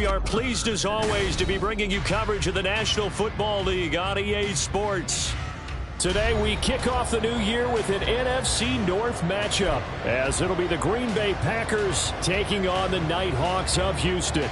We are pleased as always to be bringing you coverage of the National Football League on EA Sports. Today we kick off the new year with an NFC North matchup, as it'll be the Green Bay Packers taking on the Nighthawks of Houston.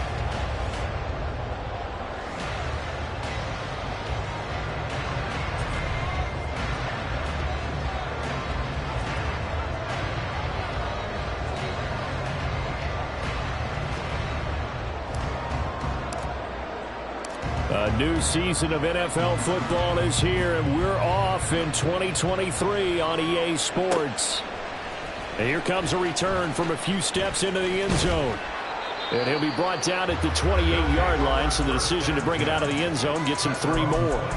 A new season of NFL football is here, and we're off in 2023 on EA Sports. And here comes a return from a few steps into the end zone. And he'll be brought down at the 28-yard line, so the decision to bring it out of the end zone gets him 3 more.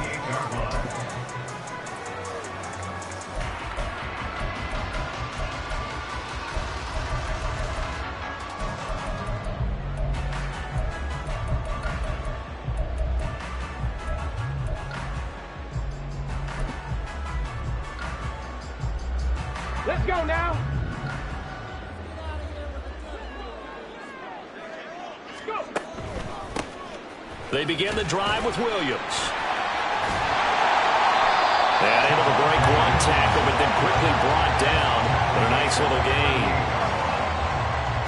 Let's go now. Let's go. They begin the drive with Williams. And able to break one tackle, but then quickly brought down. But a nice little gain.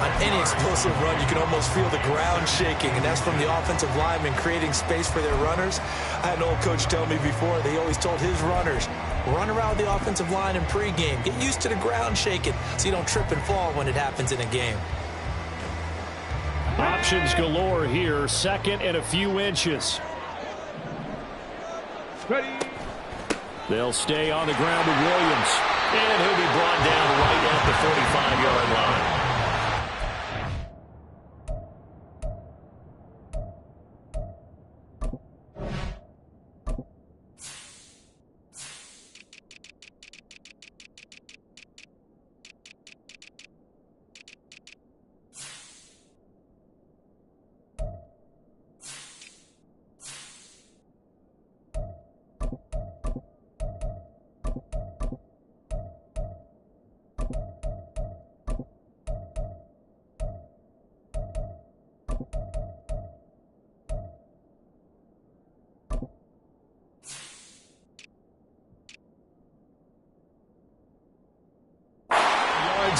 On any explosive run, you can almost feel the ground shaking, and that's from the offensive linemen creating space for their runners. I had an old coach tell me before, they always told his runners, run around the offensive line in pregame. Get used to the ground shaking so you don't trip and fall when it happens in a game. Options galore here. Second and a few inches. Ready. They'll stay on the ground with Williams. And he'll be brought down right at the 45-yard line.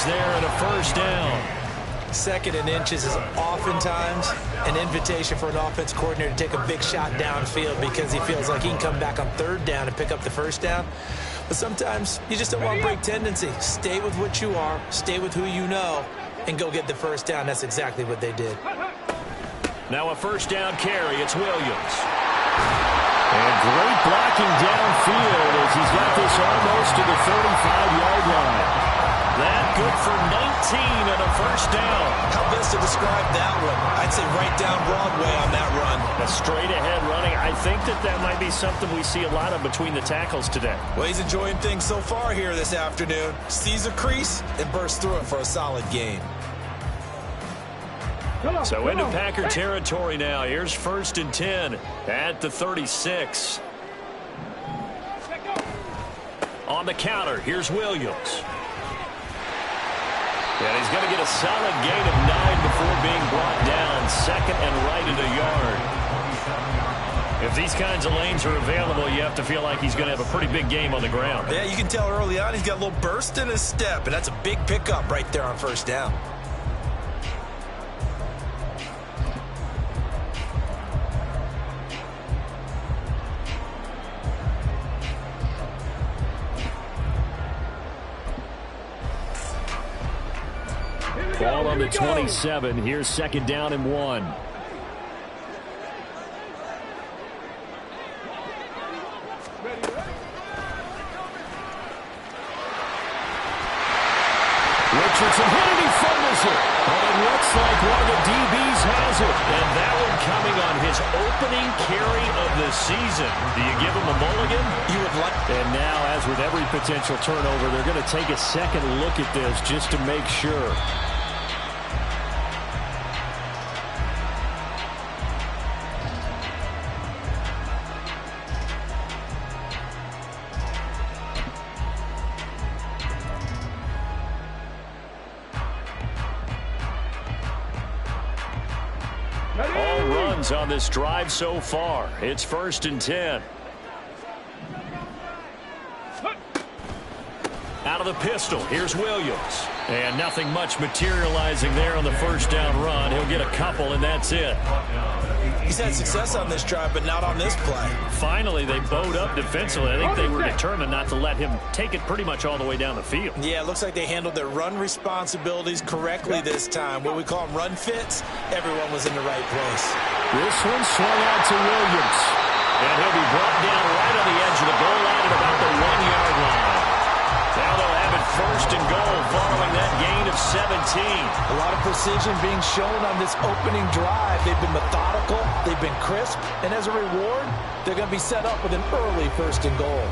There and a first down. Second and inches is oftentimes an invitation for an offense coordinator to take a big shot downfield because he feels like he can come back on third down and pick up the first down. But sometimes you just don't want break tendency. Stay with what you are, stay with who you know, and go get the first down. That's exactly what they did. Now a first down carry. It's Williams. And great blocking downfield as he's got this almost to the 35-yard line. That good for 19 and a first down. How best to describe that one? I'd say right down Broadway on that run. A straight-ahead running. I think that might be something we see a lot of between the tackles today. Well, he's enjoying things so far here this afternoon. Sees a crease and bursts through it for a solid gain. So into Packer territory now. Here's first and 10 at the 36. On the counter, here's Williams. And he's going to get a solid gain of 9 before being brought down. Second and right at a yard. If these kinds of lanes are available, you have to feel like he's going to have a pretty big game on the ground. Yeah, you can tell early on he's got a little burst in his step, and that's a big pickup right there on first down. Ball on the 27. Here's second down and 1. Richardson hit it. He fumbles it. And it looks like one of the DBs has it. And that one coming on his opening carry of the season. Do you give him a mulligan? You would like. And now, as with every potential turnover, they're going to take a second look at this just to make sure. downs on this drive so far. It's 1st and 10. Out of the pistol, here's Williams. And nothing much materializing there on the first down run. He'll get a couple, and that's it. He's had success on this drive, but not on this play. Finally, they bowed up defensively. I think they were determined not to let him take it pretty much all the way down the field. Yeah, it looks like they handled their run responsibilities correctly this time. What we call them run fits, everyone was in the right place. This one swung out to Williams. And he'll be brought down right on the edge of the goal line at about the 1-yard line. Now they'll have it 1st and goal following that gain of 17. A lot of precision being shown on this opening drive. They've been methodical, they've been crisp, and as a reward, they're going to be set up with an early 1st and goal.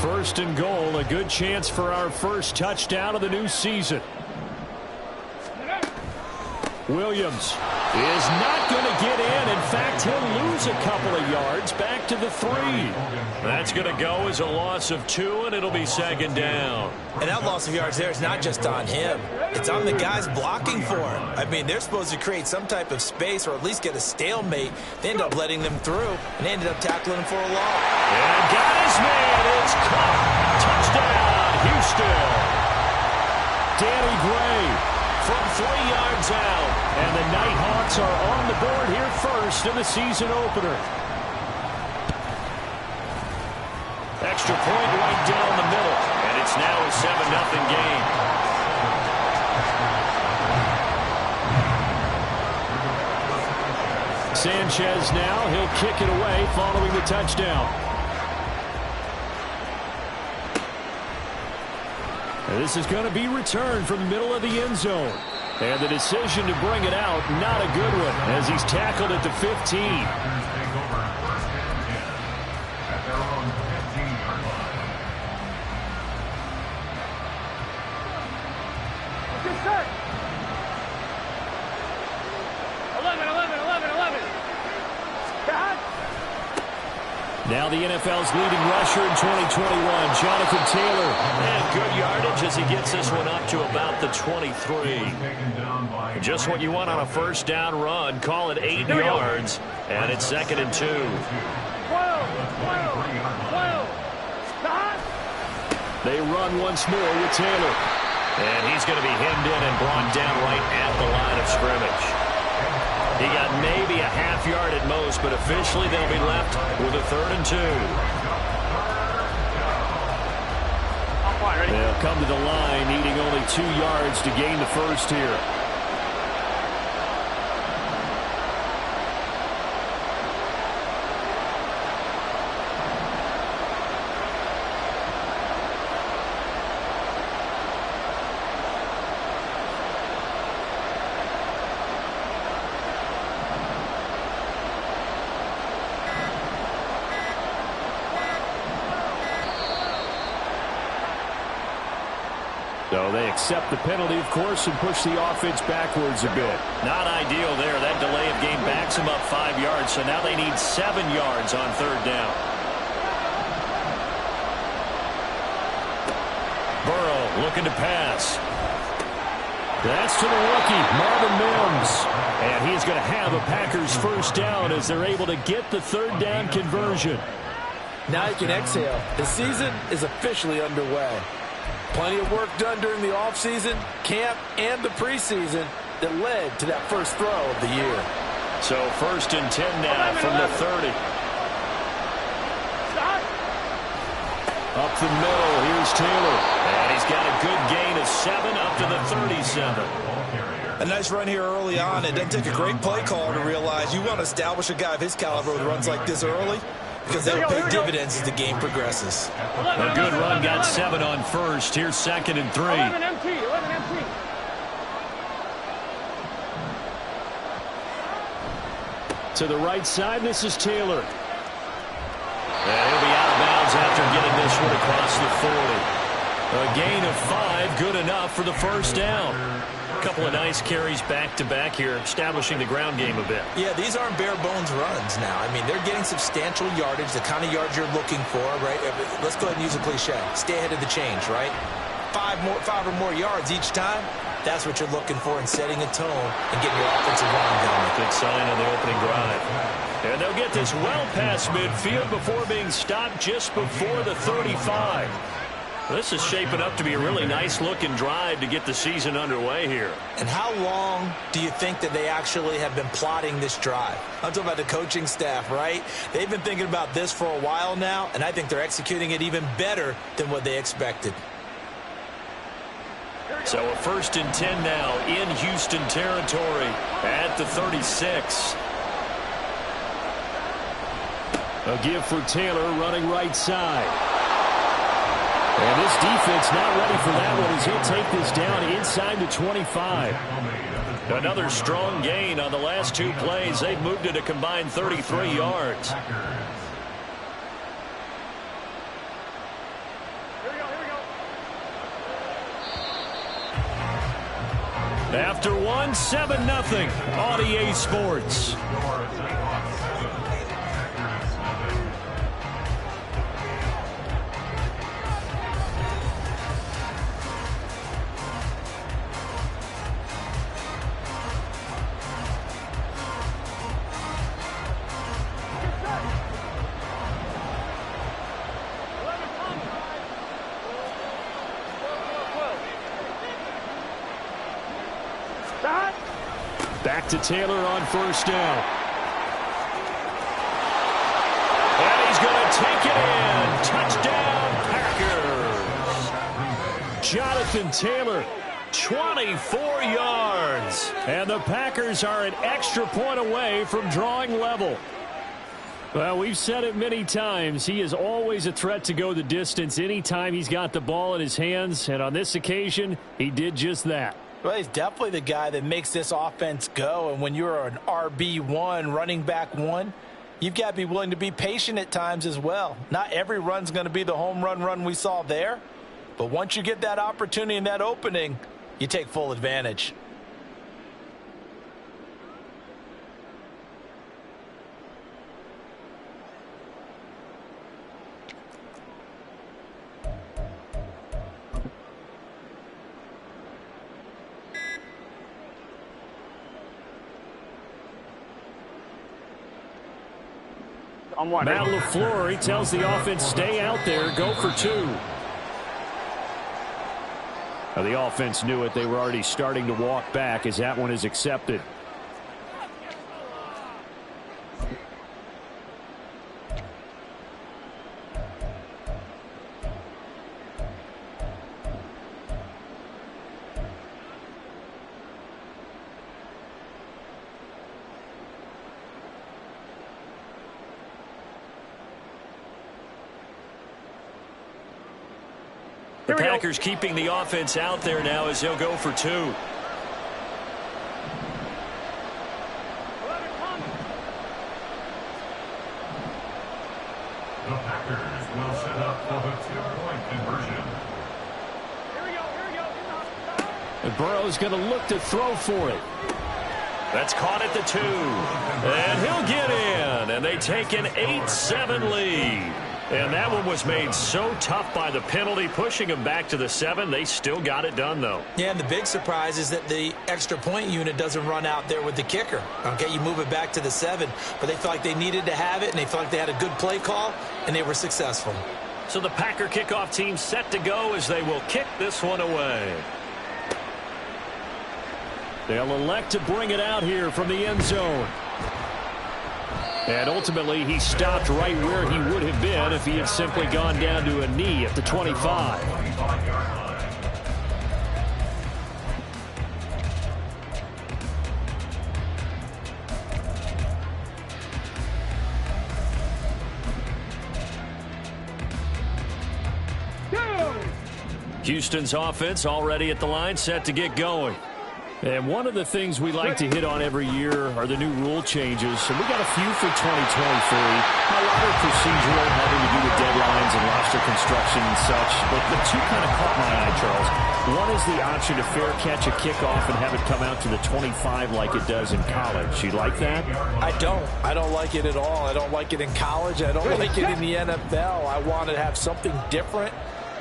1st and goal, a good chance for our first touchdown of the new season. Williams is not going to get in. In fact, he'll lose a couple of yards back to the 3. That's going to go as a loss of 2, and it'll be 2nd down. And that loss of yards there is not just on him. It's on the guys blocking for him. I mean, they're supposed to create some type of space or at least get a stalemate. They end up letting them through, and they ended up tackling him for a loss. And got his man. It's caught. Touchdown, Houston. Danny Gray from 3 yards out. And the Nighthawks are on the board here first in the season opener. Extra point right down the middle. And it's now a 7-0 game. Sanchez now. He'll kick it away following the touchdown. And this is going to be returned from the middle of the end zone. And the decision to bring it out, not a good one, as he's tackled at the 15. Now the NFL's leading rusher in 2021, Jonathan Taylor. And good yardage as he gets this one up to about the 23. Just what you want on a first down run. Call it 8 yards. And it's 2nd and 2. They run once more with Taylor. And he's going to be hemmed in and brought down right at the line of scrimmage. He got maybe a half yard at most, but officially they'll be left with a 3rd and 2. They'll come to the line needing only 2 yards to gain the first here. So they accept the penalty, of course, and push the offense backwards a bit. Not ideal there. That delay of game backs them up 5 yards, so now they need 7 yards on 3rd down. Burrow looking to pass. That's to the rookie, Marvin Mims. And he's going to have a Packers first down as they're able to get the 3rd down conversion. Now you can exhale. The season is officially underway. Plenty of work done during the offseason, camp, and the preseason that led to that first throw of the year. So 1st and 10 now from the 30. Up the middle, here's Taylor. And he's got a good gain of 7 up to the 37. A nice run here early on. It doesn't take a great play call to realize you want to establish a guy of his caliber with runs like this early, because they'll pay dividends as the game progresses. A good run, got 7 on first. Here's 2nd and 3. 11 empty. To the right side, this is Taylor. And he'll be out of bounds after getting this one across the 40. A gain of 5, good enough for the first down. A couple of nice carries back-to-back here, establishing the ground game a bit. Yeah, these aren't bare-bones runs now. I mean, they're getting substantial yardage, the kind of yards you're looking for, right? Let's go ahead and use a cliche. Stay ahead of the change, right? 5 or more yards each time. That's what you're looking for in setting a tone and getting your offensive line going. Good sign on the opening drive. And they'll get this well past midfield before being stopped just before the 35. This is shaping up to be a really nice-looking drive to get the season underway here. And how long do you think that they actually have been plotting this drive? I'm talking about the coaching staff, right? They've been thinking about this for a while now, and I think they're executing it even better than what they expected. So a 1st and 10 now in Houston territory at the 36. A give for Taylor running right side. And this defense not ready for that one as he'll take this down inside the 25. Another strong gain on the last 2 plays. They've moved it a combined 33 yards. After one, 7-0 on EA Sports. Back to Taylor on 1st down. And he's going to take it in. Touchdown, Packers. Jonathan Taylor, 24 yards. And the Packers are an extra point away from drawing level. Well, we've said it many times. He is always a threat to go the distance anytime he's got the ball in his hands. And on this occasion, he did just that. Well, he's definitely the guy that makes this offense go. And when you're an RB1, running back 1, you've got to be willing to be patient at times as well. Not every run's going to be the home run we saw there. But once you get that opportunity and that opening, you take full advantage. Matt LaFleur, he tells the offense, stay out there, go for 2. Now, the offense knew it. They were already starting to walk back as that one is accepted. The Packers keeping the offense out there now as they'll go for 2. The Packers will set up for the 2-point conversion. And Burrow's going to look to throw for it. That's caught at the 2. And he'll get in. And they take an 8-7 lead. And that one was made so tough by the penalty, pushing them back to the 7. They still got it done, though. Yeah, and the big surprise is that the extra point unit doesn't run out there with the kicker. Okay, you move it back to the 7, but they felt like they needed to have it, and they felt like they had a good play call, and they were successful. So the Packer kickoff team set to go as they will kick this one away. They'll elect to bring it out here from the end zone. And ultimately, he stopped right where he would have been if he had simply gone down to a knee at the 25. Houston's offense already at the line, set to get going. And one of the things we like to hit on every year are the new rule changes. And we got a few for 2023. A lot are procedural, having to do with deadlines and roster construction and such. But the 2 kind of caught my eye, Charles. One is the option to fair catch a kickoff and have it come out to the 25 like it does in college. You like that? I don't. I don't like it at all. I don't like it in college. I don't like it in the NFL. I want to have something different.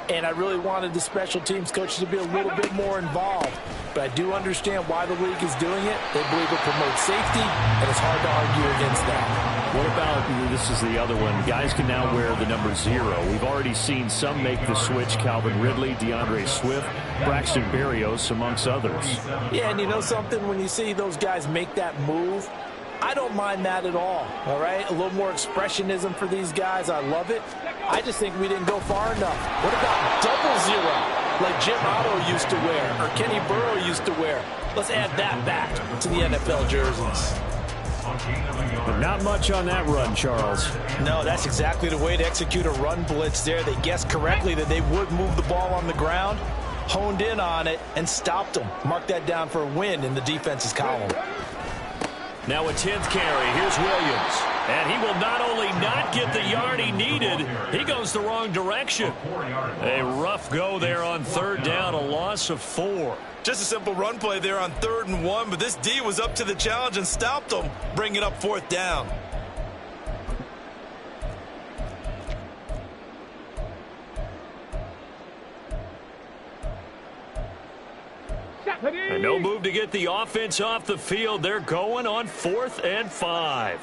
And I really wanted the special teams coaches to be a little bit more involved. But but I do understand why the league is doing it. They believe it promotes safety, and it's hard to argue against that. What about, this is the other one, guys can now wear the number 0. We've already seen some make the switch, Calvin Ridley, DeAndre Swift, Braxton Berrios, amongst others. Yeah, and you know something? When you see those guys make that move, I don't mind that at all right? A little more expressionism for these guys. I love it. I just think we didn't go far enough. What about double 0, like Jim Otto used to wear or Kenny Burrow used to wear? Let's add that back to the NFL jerseys. But not much on that run, Charles. No, that's exactly the way to execute a run blitz there. They guessed correctly that they would move the ball on the ground, honed in on it, and stopped them. Mark that down for a win in the defense's column. Now a 10th carry. Here's Williams. And he will not only not get the yard he needed, he goes the wrong direction. A rough go there on 3rd down, a loss of 4. Just a simple run play there on 3rd and 1, but this D was up to the challenge and stopped them, bringing up 4th down. And no move to get the offense off the field. They're going on 4th and 5.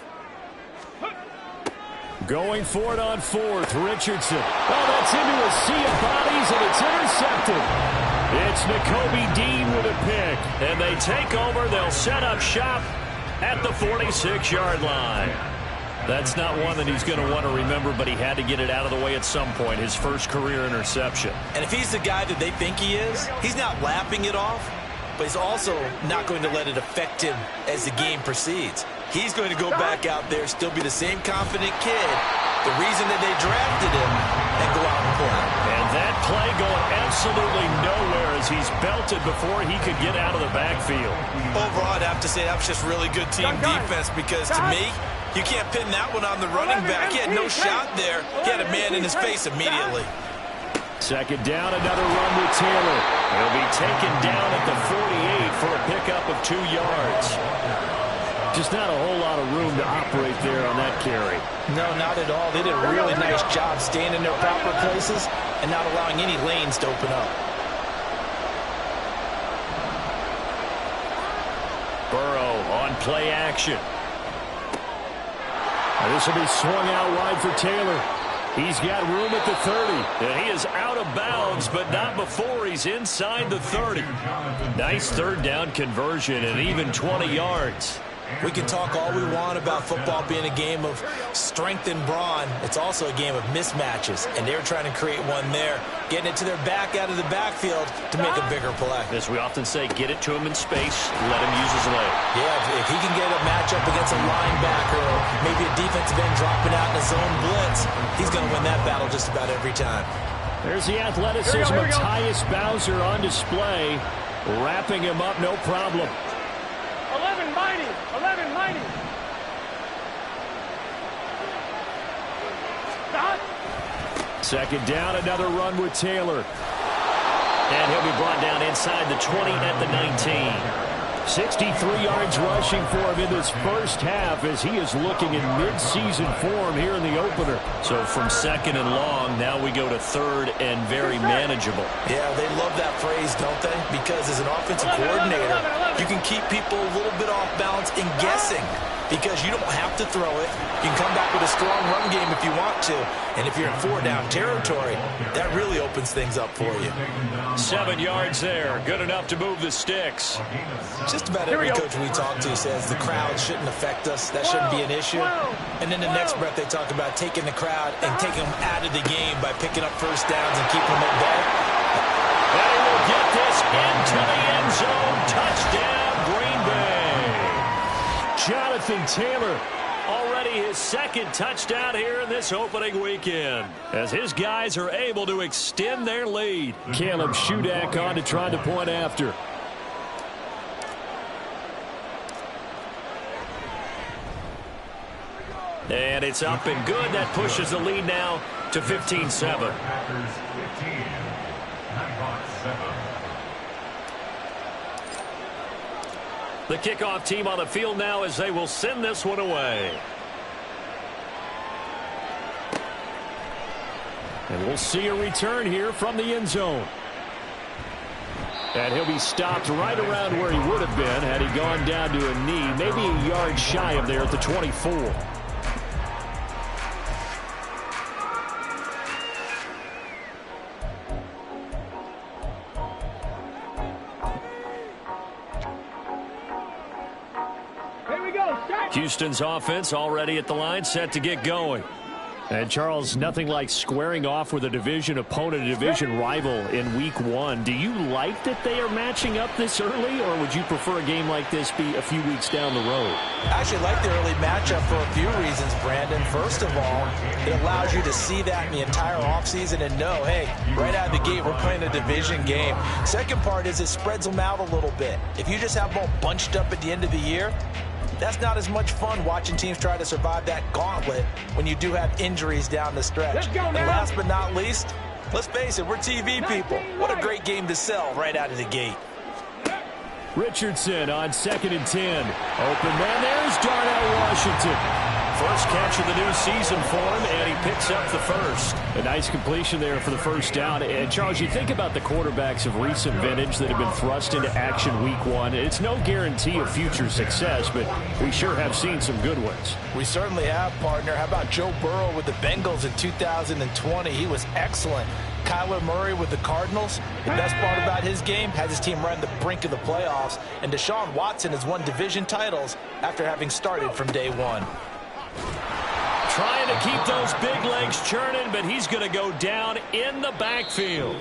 Going for it on 4th, Richardson. Oh, that's into a sea of bodies, and it's intercepted. It's Nakobe Dean with a pick. And they take over. They'll set up shop at the 46-yard line. That's not one that he's going to want to remember, but he had to get it out of the way at some point, his first career interception. And if he's the guy that they think he is, he's not lapping it off, but he's also not going to let it affect him as the game proceeds. He's going to go back out there, still be the same confident kid, the reason that they drafted him, and go out and play. And that play going absolutely nowhere as he's belted before he could get out of the backfield. Overall, I'd have to say that was just really good team defense because, to me, you can't pin that one on the running back. He had no shot there. He had a man in his face immediately. 2nd down, another run with Taylor. He'll be taken down at the 48 for a pickup of 2 yards. Just not a whole lot of room to operate there on that carry. No, not at all. They did a really nice job staying in their proper places and not allowing any lanes to open up. Burrow on play action. And this will be swung out wide for Taylor. He's got room at the 30. And he is out of bounds, but not before he's inside the 30. Nice 3rd down conversion and even 20 yards. We can talk all we want about football being a game of strength and brawn. It's also a game of mismatches, and they're trying to create one there, getting it to their back out of the backfield to make a bigger play. As we often say, get it to him in space, let him use his leg. Yeah, if he can get a matchup against a linebacker or maybe a defensive end dropping out in a zone blitz, he's going to win that battle just about every time. There's the athleticism of Tyus Bowser on display, wrapping him up, no problem. 11 mighty. 11 mighty. Stop. 2nd down, another run with Taylor. And he'll be brought down inside the 20 at the 19. 63 yards rushing for him in this first half as he is looking in mid-season form here in the opener. So from 2nd and long, now we go to 3rd and very manageable. Yeah, they love that phrase, don't they? Because as an offensive coordinator, you can keep people a little bit off balance and guessing because you don't have to throw it. You can come back with a strong run game if you want to. And if you're in 4-down territory, that really opens things up for you. 7 yards there. Good enough to move the sticks. Just about every coach we talk to says the crowd shouldn't affect us. That shouldn't be an issue. And then the next breath they talk about taking the crowd and taking them out of the game by picking up 1st downs and keeping them at bay. And he will get this into the end zone. Touchdown, Green Bay. Jonathan Taylor, already his 2nd touchdown here in this opening weekend, as his guys are able to extend their lead. Caleb Shudak on to try the point after. And it's up and good. That pushes the lead now to 15-7. The kickoff team on the field now as they will send this one away. And we'll see a return here from the end zone. And he'll be stopped right around where he would have been had he gone down to a knee, maybe a yard shy of there at the 24. Here we go. Houston's offense already at the line, set to get going. And, Charles, nothing like squaring off with a division opponent, a division rival in Week 1. Do you like that they are matching up this early, or would you prefer a game like this be a few weeks down the road? I actually like the early matchup for a few reasons, Brandon. First of all, it allows you to see that in the entire offseason and know, hey, right out of the gate, we're playing a division game. Second part is it spreads them out a little bit. If you just have them all bunched up at the end of the year, that's not as much fun watching teams try to survive that gauntlet when you do have injuries down the stretch. And last but not least, let's face it, we're TV people. What a great game to sell right out of the gate. Richardson on 2nd and 10. Open man, there's Darnell Washington. First catch of the new season for him, and he picks up the first. A nice completion there for the first down. And, Charles, you think about the quarterbacks of recent vintage that have been thrust into action Week 1. It's no guarantee of future success, but we sure have seen some good ones. We certainly have, partner. How about Joe Burrow with the Bengals in 2020? He was excellent. Kyler Murray with the Cardinals. The best part about his game has his team right on the brink of the playoffs. And Deshaun Watson has won division titles after having started from day one. Trying to keep those big legs churning, but he's going to go down in the backfield.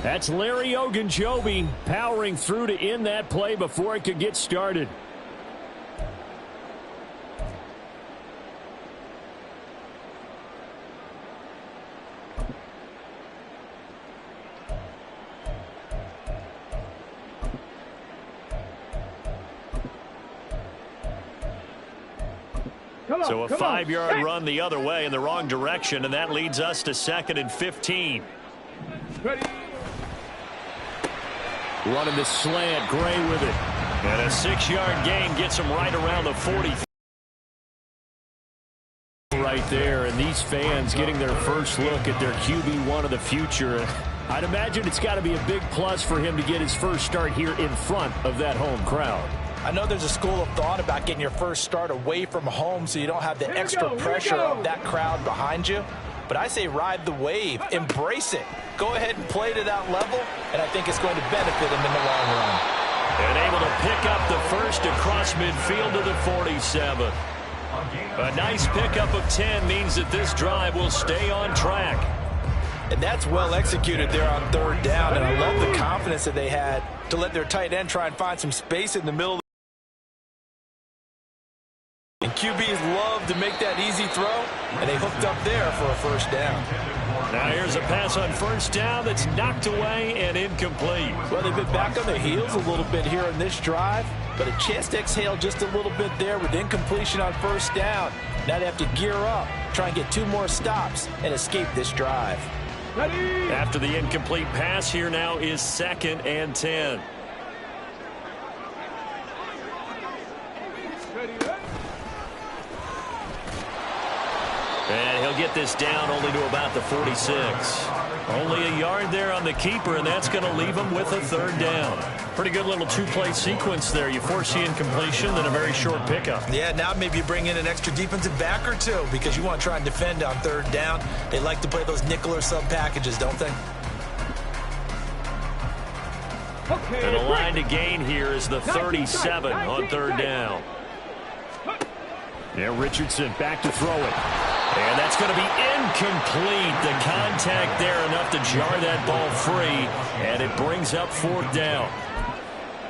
That's Larry Ogunjobi powering through to end that play before it could get started. So a 5-yard run the other way in the wrong direction, and that leads us to 2nd and 15. Ready. Running the slant, Gray with it. And a 6-yard gain gets him right around the 40. Right there, and these fans getting their first look at their QB1 of the future. I'd imagine it's got to be a big plus for him to get his first start here in front of that home crowd. I know there's a school of thought about getting your first start away from home so you don't have the extra pressure of that crowd behind you. But I say ride the wave. Embrace it. Go ahead and play to that level, and I think it's going to benefit him in the long run. And able to pick up the first across midfield to the 47. A nice pickup of 10 means that this drive will stay on track. And that's well executed there on 3rd down, and I love the confidence that they had to let their tight end try and find some space in the middle. And QBs love to make that easy throw, and they hooked up there for a first down. Now here's a pass on first down that's knocked away and incomplete. Well, they've been back on their heels a little bit here in this drive, but a chance to exhale just a little bit there with incompletion on first down. Now they have to gear up, try and get 2 more stops, and escape this drive. Ready. After the incomplete pass, here now is 2nd and 10. And he'll get this down only to about the 46. Only a yard there on the keeper, and that's going to leave him with a 3rd down. Pretty good little 2-play sequence there. You force the incompletion, then a very short pickup. Yeah, now maybe you bring in an extra defensive back or 2 because you want to try and defend on 3rd down. They like to play those nickel or sub packages, don't they? Okay, And the line to gain here is the 37 on 3rd down. Yeah, Richardson back to throw it. And that's going to be incomplete. The contact there enough to jar that ball free, and it brings up 4th down.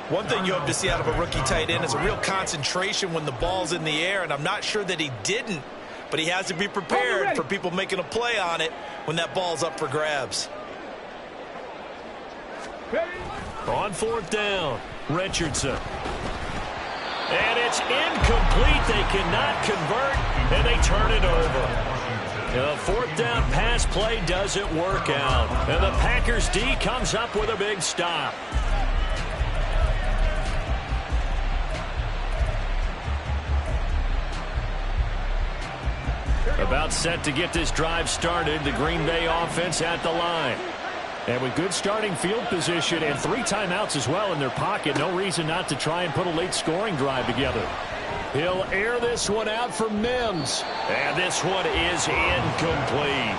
One thing you hope to see out of a rookie tight end is a real concentration when the ball's in the air, and I'm not sure that he didn't, but he has to be prepared for people making a play on it when that ball's up for grabs. On 4th down, Richardson. And it's incomplete. They cannot convert, and they turn it over. The 4th down pass play doesn't work out. And the Packers D comes up with a big stop. About set to get this drive started. The Green Bay offense at the line. And with good starting field position and 3 timeouts as well in their pocket, no reason not to try and put a late scoring drive together. He'll air this one out for Mims. And this one is incomplete.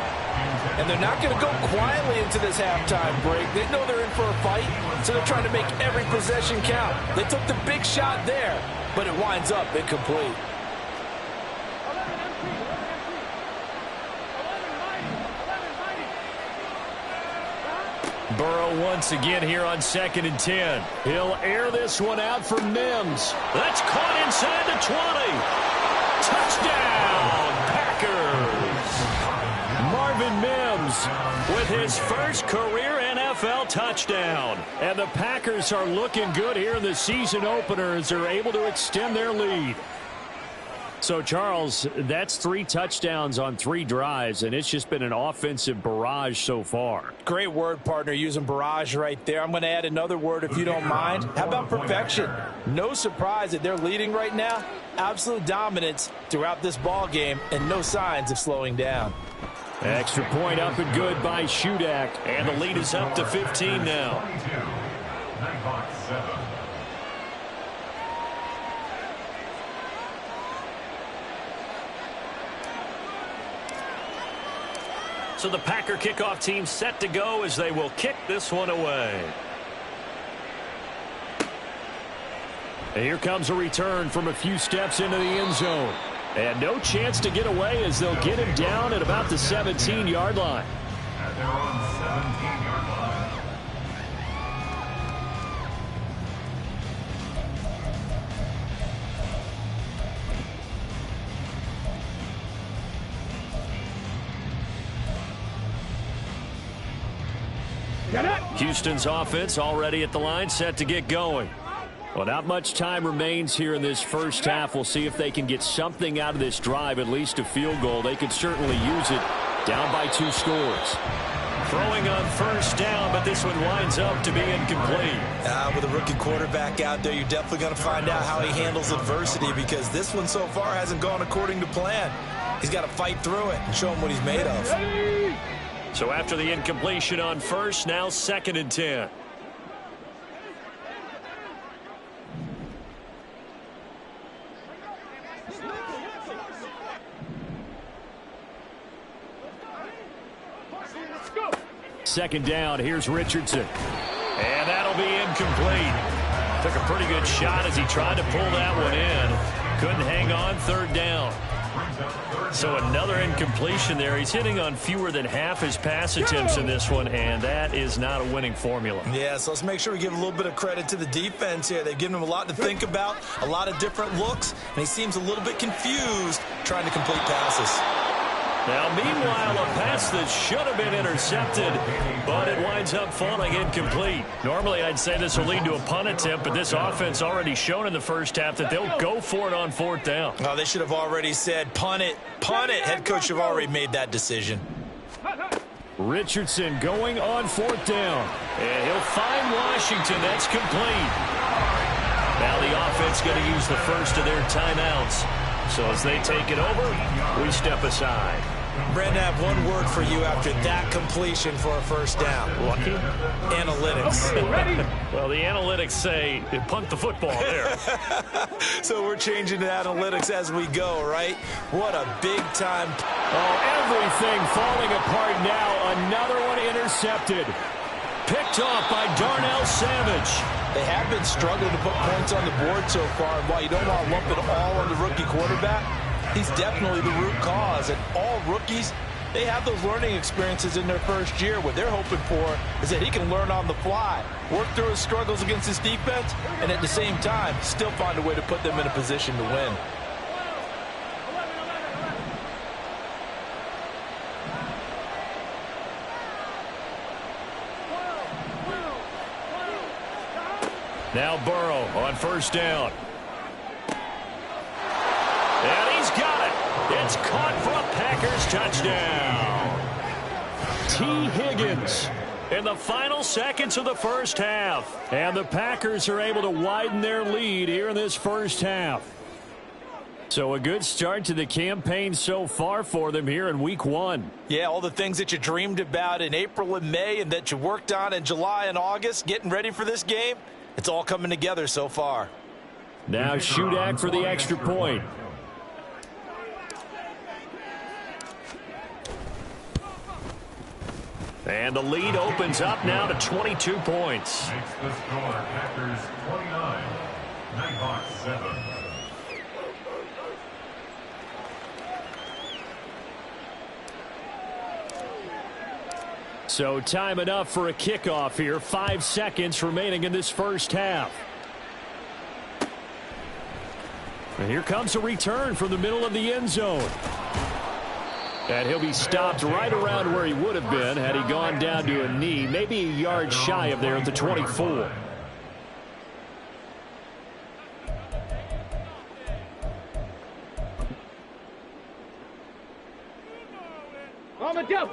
And they're not going to go quietly into this halftime break. They know they're in for a fight, so they're trying to make every possession count. They took the big shot there, but it winds up incomplete. Burrow once again here on 2nd and 10. He'll air this one out for Mims. That's caught inside the 20. Touchdown, Packers. Marvin Mims with his first career NFL touchdown. And the Packers are looking good here in the season opener as they're able to extend their lead. So, Charles, that's 3 touchdowns on 3 drives, and it's just been an offensive barrage so far. Great word, partner, using barrage right there. I'm going to add another word if you don't mind. How about perfection? No surprise that they're leading right now. Absolute dominance throughout this ball game and no signs of slowing down. Extra point up and good by Shudak, and the lead is up to 15 now. So the Packer kickoff team set to go as they will kick this one away. And here comes a return from a few steps into the end zone. And no chance to get away as they'll get him down at about the 17-yard line. At their own 17-yard line. Houston's offense already at the line, set to get going. Well, not much time remains here in this first half. We'll see if they can get something out of this drive, at least a field goal. They could certainly use it, down by 2 scores. Throwing on first down, but this one winds up to be incomplete. With a rookie quarterback out there, you're definitely going to find out how he handles adversity, because this one so far hasn't gone according to plan. He's got to fight through it and show him what he's made of. So after the incompletion on first, now 2nd and 10. Second down, here's Richardson. And that'll be incomplete. Took a pretty good shot as he tried to pull that one in. Couldn't hang on, 3rd down. So another incompletion there. He's hitting on fewer than half his pass attempts in this one, and that is not a winning formula. Yeah, so let's make sure we give a little bit of credit to the defense here. They've given him a lot to think about, a lot of different looks, and he seems a little bit confused trying to complete passes. Now, meanwhile, a pass that should have been intercepted, but it winds up falling incomplete. Normally, I'd say this will lead to a punt attempt, but this offense already shown in the first half that they'll go for it on 4th down. Oh, they should have already said, punt it, punt it. Head coach have already made that decision. Richardson going on 4th down, and he'll find Washington. That's complete. Now the offense going to use the first of their timeouts. So as they take it over, we step aside. Brandon, I have one word for you after that completion for a first down. Lucky? Analytics. Well, the analytics say punt the football there. So we're changing to analytics as we go, right? What a big time. Oh, everything falling apart now. Another one intercepted. Picked off by Darnell Savage. They have been struggling to put points on the board so far. And while you don't want to lump it all on the rookie quarterback, he's definitely the root cause. And all rookies, they have those learning experiences in their first year. What they're hoping for is that he can learn on the fly, work through his struggles against his defense, and at the same time, still find a way to put them in a position to win. Now Burrow on first down. And he's got it. It's caught for a Packers touchdown. T. Higgins in the final seconds of the first half. And the Packers are able to widen their lead here in this first half. So a good start to the campaign so far for them here in week 1. Yeah, all the things that you dreamed about in April and May and that you worked on in July and August, getting ready for this game, it's all coming together so far. Now Shudak for the extra point. And the lead opens up now to 22 points. Makes the score Packers 29, Nighthawks 7. So time enough for a kickoff here. 5 seconds remaining in this first half. And here comes a return from the middle of the end zone. And he'll be stopped right around where he would have been had he gone down to a knee, maybe a yard shy of there at the 24. On the jump.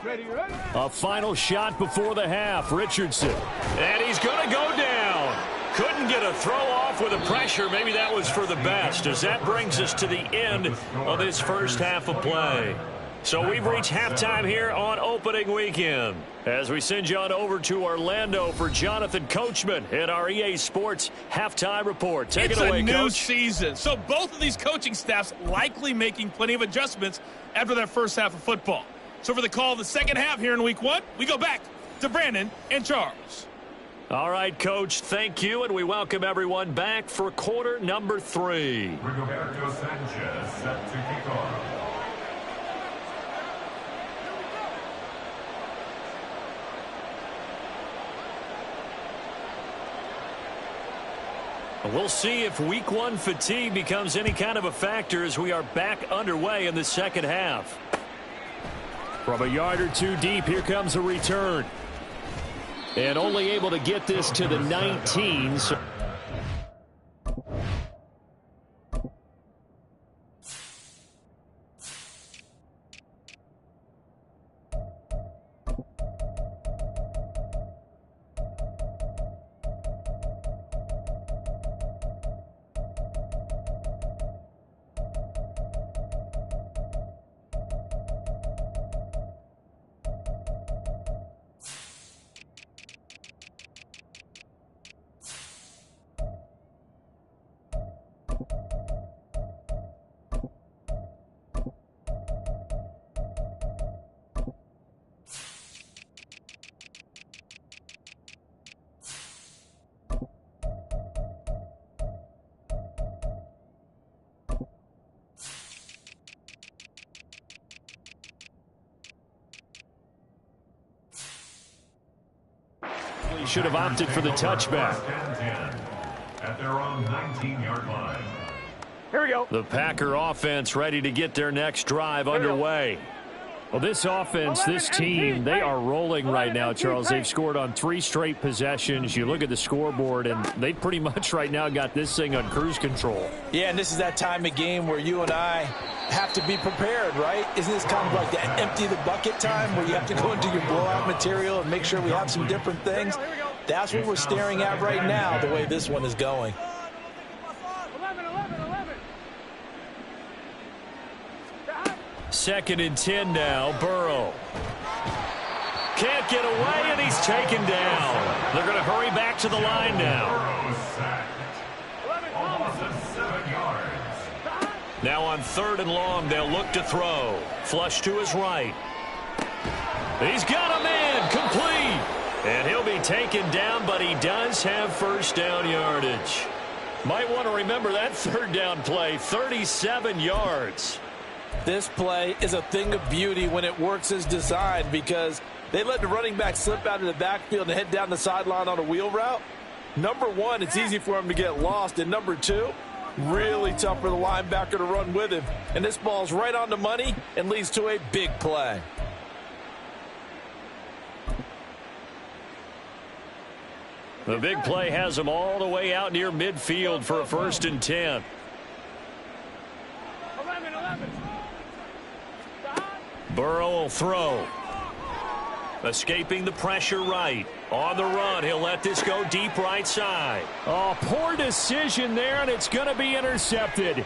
Ready, ready. A final shot before the half. Richardson. And he's going to go down. Couldn't get a throw off with the pressure. Maybe that was for the best, as that brings us to the end of this first half of play. So we've reached halftime here on opening weekend. As we send you on over to Orlando for Jonathan Coachman at our EA Sports halftime report. Take it away, Coach. It's a new season, so both of these coaching staffs likely making plenty of adjustments after their first half of football. So for the call of the second half here in week 1, we go back to Brandon and Charles. All right, Coach, thank you, and we welcome everyone back for quarter number 3. Rigoberto Sanchez set to kick off. We'll see if week 1 fatigue becomes any kind of a factor as we are back underway in the second half. From a yard or two deep, here comes a return. And only able to get this to the 19. So he should have opted for the touchback. At their own 19-yard line. Here we go. The Packer offense ready to get their next drive underway. Well, this offense, this team, they are rolling right now, Charles. They've scored on 3 straight possessions. You look at the scoreboard, and they pretty much right now got this thing on cruise control. Yeah, and this is that time of game where you and I have to be prepared, right? Isn't this kind of like the empty the bucket time where you have to go into your blowout material and make sure we have some different things? That's what we're staring at right now, the way this one is going. 2nd and 10 now. Burrow. Can't get away, and he's taken down. They're going to hurry back to the line now. Burrow sacked. Almost at 7 yards. Now on 3rd and long, they'll look to throw. Flush to his right. He's got a man. Complete. And he'll be taken down, but he does have first down yardage. Might want to remember that 3rd down play, 37 yards. This play is a thing of beauty when it works as designed because they let the running back slip out of the backfield and head down the sideline on a wheel route. Number 1, it's easy for him to get lost. And number 2, really tough for the linebacker to run with him. And this ball's right on the money and leads to a big play. The big play has him all the way out near midfield for a 1st and 10. 11. Burrow will throw. Escaping the pressure right. On the run, he'll let this go deep right side. Oh, poor decision there, and it's going to be intercepted.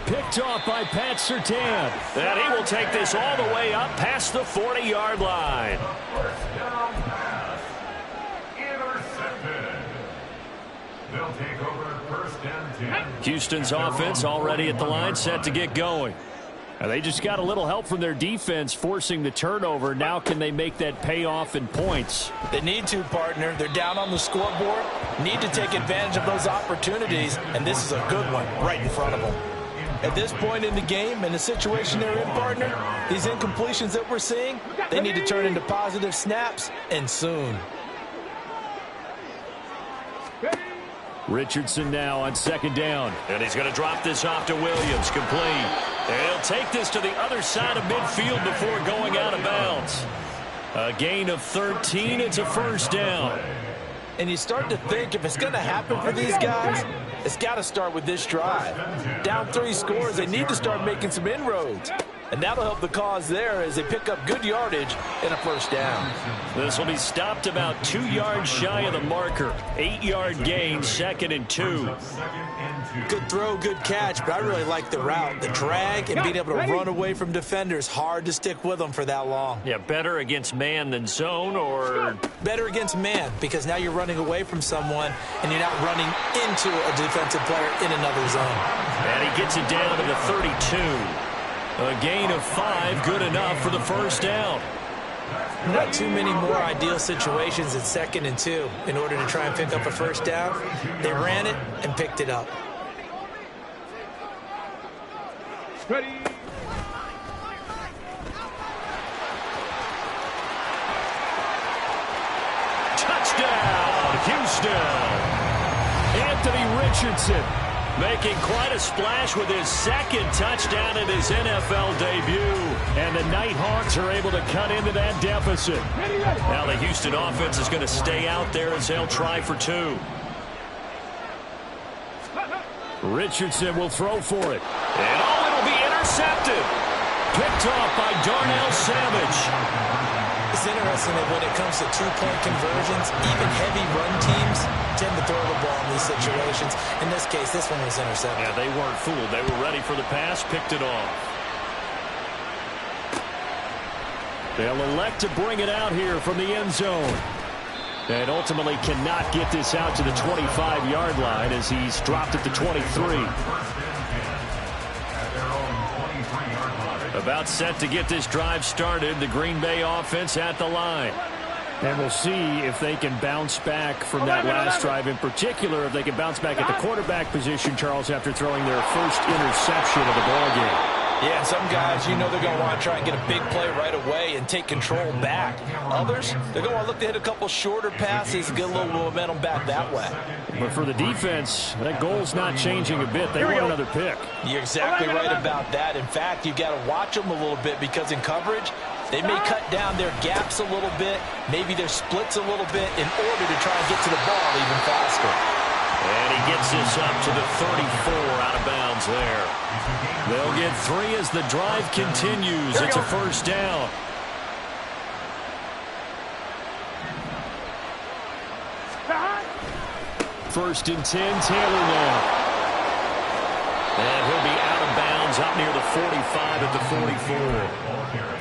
Picked off by Pat Surtain. And he will take this all the way up past the 40-yard line. First down pass. Intercepted. They'll take over first and 10. Houston's offense already at the line, set to get going. And they just got a little help from their defense forcing the turnover. Now can they make that pay off in points? They need to, partner. They're down on the scoreboard. Need to take advantage of those opportunities, and this is a good one right in front of them. At this point in the game, in the situation they're in, partner, these incompletions that we're seeing, they need to turn into positive snaps, and soon. Richardson now on second down. And he's going to drop this off to Williams, complete. And he'll take this to the other side of midfield before going out of bounds. A gain of 13, it's a first down. And you start to think if it's going to happen for these guys, it's got to start with this drive. Down 3 scores, they need to start making some inroads. And that'll help the cause there as they pick up good yardage and a first down. This will be stopped about 2 yards shy of the marker. 8-yard gain, 2nd and 2. Good throw, good catch, but I really like the route. The drag and being able to run away from defenders, hard to stick with them for that long. Yeah, better against man than zone, or? Better against man, because now you're running away from someone and you're not running into a defensive player in another zone. And he gets it down to the 32. A gain of 5, good enough for the first down. Not too many more ideal situations at 2nd and 2 in order to try and pick up a first down. They ran it and picked it up. Ready. Touchdown, Houston. Anthony Richardson making quite a splash with his 2nd touchdown in his NFL debut. And the Nighthawks are able to cut into that deficit. Now the Houston offense is going to stay out there as they'll try for 2. Richardson will throw for it. And it'll be intercepted. Picked off by Darnell Savage. It's interesting that when it comes to 2-point conversions, even heavy run teams tend to throw the ball in these situations. In this case, this one was intercepted. Yeah, they weren't fooled. They were ready for the pass, picked it off. They'll elect to bring it out here from the end zone. And ultimately cannot get this out to the 25-yard line as he's dropped at the 23. About set to get this drive started. The Green Bay offense at the line. And we'll see if they can bounce back from that last drive. In particular, if they can bounce back at the quarterback position, Charles, after throwing their first interception of the ballgame. Yeah, some guys, you know they're going to want to try and get a big play right away and take control back. Others, they're going to want to look to hit a couple shorter passes and get a little momentum back that way. But for the defense, that goal's not changing a bit. They want another pick. You're exactly right about that. In fact, you've got to watch them a little bit because in coverage, they may cut down their gaps a little bit, maybe their splits a little bit in order to try and get to the ball even faster. And he gets this up to the 34 out of bounds there. They'll get 3 as the drive continues. It's a first down. First and 10, Taylor now. And he'll be out of bounds up near the 45 at the 44.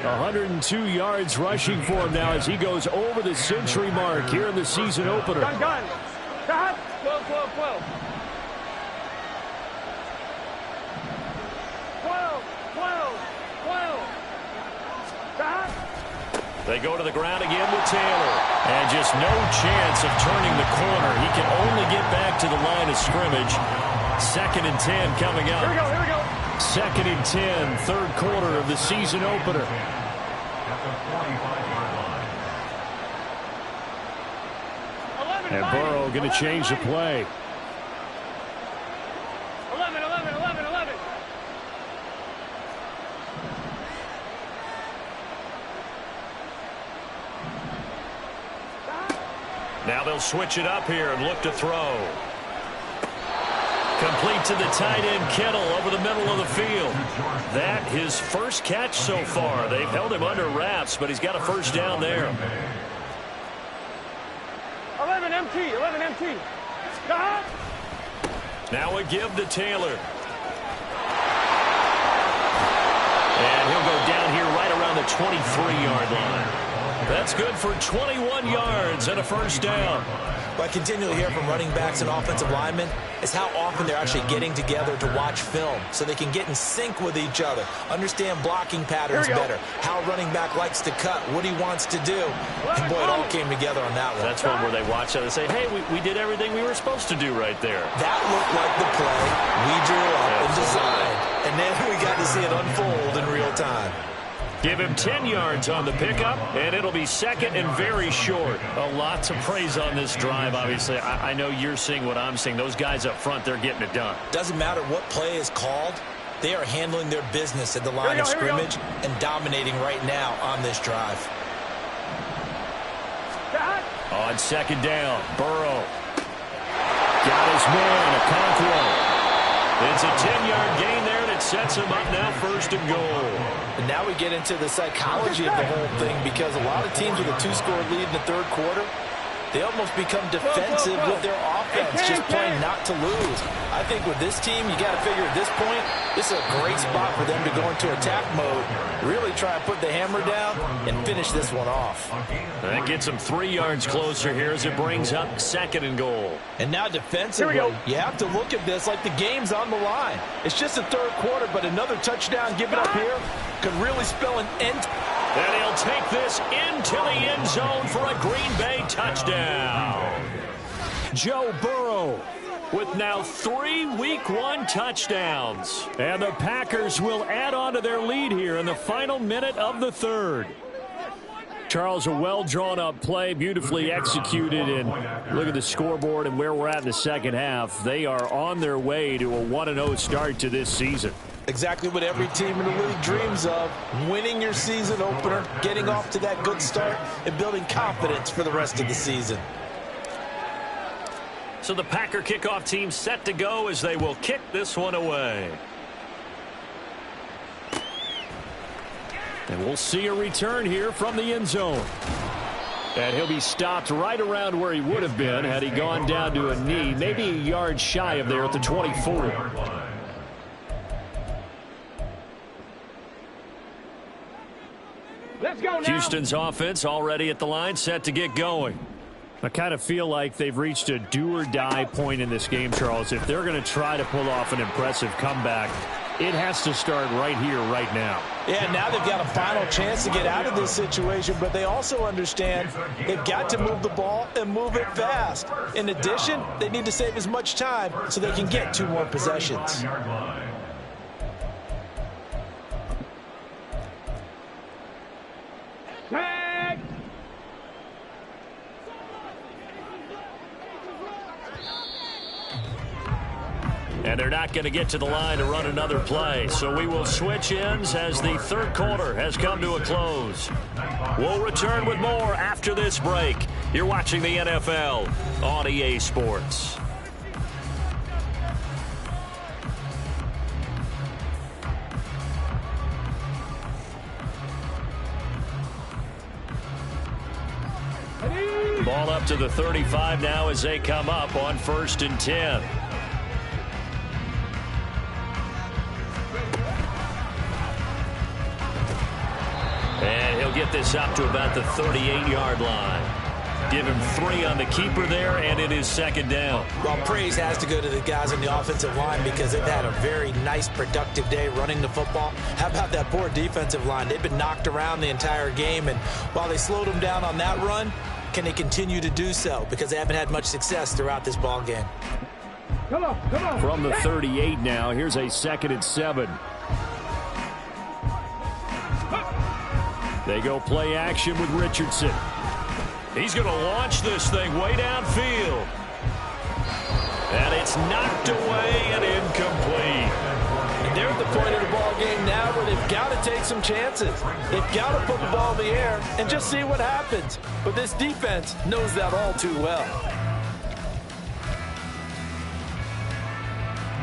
102 yards rushing for him now as he goes over the century mark here in the season opener. Gun. 12. 12. They go to the ground again with Taylor. And just no chance of turning the corner. He can only get back to the line of scrimmage. 2nd and 10 coming up. Here we go. 2nd and 10, third quarter of the season opener. And Burrow going to change the play. 11. Now they'll switch it up here and look to throw. Complete to the tight end, Kittle, over the middle of the field. That his first catch so far. They've held him under wraps, but he's got a first down there. 11 MT. Now a give to Taylor. And he'll go down here right around the 23-yard line. That's good for 21 yards and a first down. What I continually hear from running backs and offensive linemen is how often they're actually getting together to watch film so they can get in sync with each other, understand blocking patterns better, how a running back likes to cut, what he wants to do. And boy, it all came together on that one. That's one where they watch that and say, hey, we did everything we were supposed to do right there. That looked like the play we drew up and designed. And then we got to see it unfold in real time. Give him 10 yards on the pickup, and it'll be second and very short. A lot to praise on this drive, obviously. I know you're seeing what I'm seeing. Those guys up front, they're getting it done. Doesn't matter what play is called. They are handling their business at the line of scrimmage and dominating right now on this drive. On second down, Burrow. Got his man, Okonkwo. It's a 10-yard gain there, and it sets him up now first and goal. And now we get into the psychology of the whole thing, because a lot of teams with a two-score lead in the third quarter, they almost become defensive with their offense, just playing not to lose. I think with this team, you got to figure at this point, this is a great spot for them to go into attack mode, really try and put the hammer down and finish this one off. That gets them 3 yards closer here as it brings up second and goal. And now defensively, you have to look at this like the game's on the line. It's just the third quarter, but another touchdown given up here could really spell an end. And he'll take this into the end zone for a Green Bay touchdown. Joe Burrow with now 3 Week 1 touchdowns. And the Packers will add on to their lead here in the final minute of the third. Charles, a well-drawn-up play, beautifully executed, and look at the scoreboard and where we're at in the second half. They are on their way to a 1-0 start to this season. Exactly what every team in the league dreams of, winning your season opener, getting off to that good start, and building confidence for the rest of the season. So the Packer kickoff team set to go as they will kick this one away. And we'll see a return here from the end zone. And he'll be stopped right around where he would have been had he gone down to a knee, maybe a yard shy of there at the 24. Let's go now. Houston's offense already at the line, set to get going. I kind of feel like they've reached a do-or-die point in this game, Charles. If they're going to try to pull off an impressive comeback, it has to start right here, right now. Yeah, now they've got a final chance to get out of this situation, but they also understand they've got to move the ball and move it fast. In addition, they need to save as much time so they can get 2 more possessions. And they're not going to get to the line to run another play. So we will switch ends as the third quarter has come to a close. We'll return with more after this break. You're watching the NFL on EA Sports. Ball up to the 35 now as they come up on 1st and 10. And he'll get this up to about the 38-yard line. Give him 3 on the keeper there, and it is second down. Well, praise has to go to the guys on the offensive line because they've had a very nice, productive day running the football. How about that poor defensive line? They've been knocked around the entire game, and while they slowed them down on that run, can they continue to do so? Because they haven't had much success throughout this ball game. Come on. From the 38 now, here's a 2nd and 7. They go play action with Richardson. He's going to launch this thing way downfield. And it's knocked away and incomplete. And they're at the point of the ball game now where they've got to take some chances. They've got to put the ball in the air and just see what happens. But this defense knows that all too well.